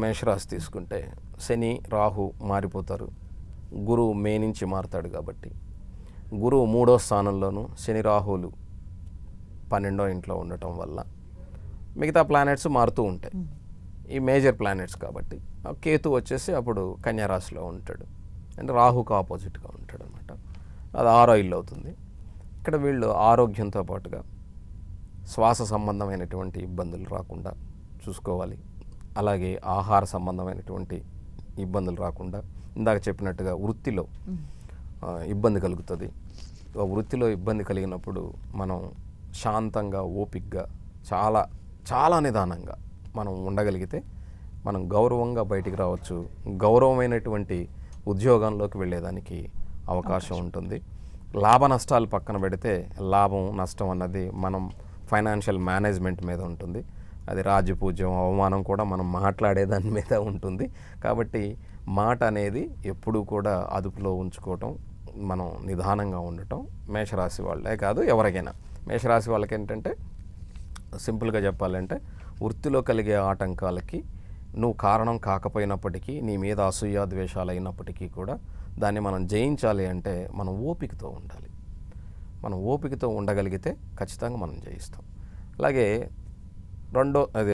మేషరాశి తీసుకుంటే శని రాహు మారిపోతారు, గురువు మే నుంచి మారుతాడు. కాబట్టి గురువు 3వ స్థానంలోను, శని రాహువులు 12వ ఇంట్లో ఉండటం వల్ల మిగతా ప్లానెట్స్ మారుతూ ఉంటాయి. ఈ మేజర్ ప్లానెట్స్ కాబట్టి కేతు వచ్చేసి అప్పుడు కన్యా రాశిలో ఉంటాడు, అంటే రాహుకు ఆపోజిట్గా ఉంటాడు అనమాట. అది 6వ ఇల్లు అవుతుంది. ఇక్కడ వీళ్ళు ఆరోగ్యంతో పాటుగా శ్వాస సంబంధమైనటువంటి ఇబ్బందులు రాకుండా చూసుకోవాలి. అలాగే ఆహార సంబంధమైనటువంటి ఇబ్బందులు రాకుండా, ఇందాక చెప్పినట్టుగా వృత్తిలో ఇబ్బంది కలుగుతుంది. ఆ వృత్తిలో ఇబ్బంది కలిగినప్పుడు మనం శాంతంగా, ఓపికగా, చాలా చాలా నిదానంగా మనం ఉండగలిగితే మనం గౌరవంగా బయటికి రావచ్చు. గౌరవమైనటువంటి ఉద్యోగంలోకి వెళ్ళేదానికి అవకాశం ఉంటుంది. లాభ నష్టాలు పక్కన పెడితే లాభం నష్టం అన్నది మనం ఫైనాన్షియల్ మేనేజ్మెంట్ మీద ఉంటుంది. అది రాజపూజ్యం, అవమానం కూడా మనం మాట్లాడే దాని మీద ఉంటుంది. కాబట్టి మాట అనేది ఎప్పుడూ కూడా అదుపులో ఉంచుకోవటం, మనం నిదానంగా ఉండటం మేషరాశి వాళ్ళే కాదు ఎవరికైనా. మేషరాశి వాళ్ళకి ఏంటంటే సింపుల్గా చెప్పాలంటే వృత్తిలో కలిగే ఆటంకాలకి నువ్వు కారణం కాకపోయినప్పటికీ, నీ మీద అసూయ ద్వేషాలు అయినప్పటికీ కూడా దాన్ని మనం జయించాలి అంటే మనం ఓపికతో ఉండాలి. మనం ఓపికతో ఉండగలిగితే ఖచ్చితంగా మనం జయిస్తాం. అలాగే అదే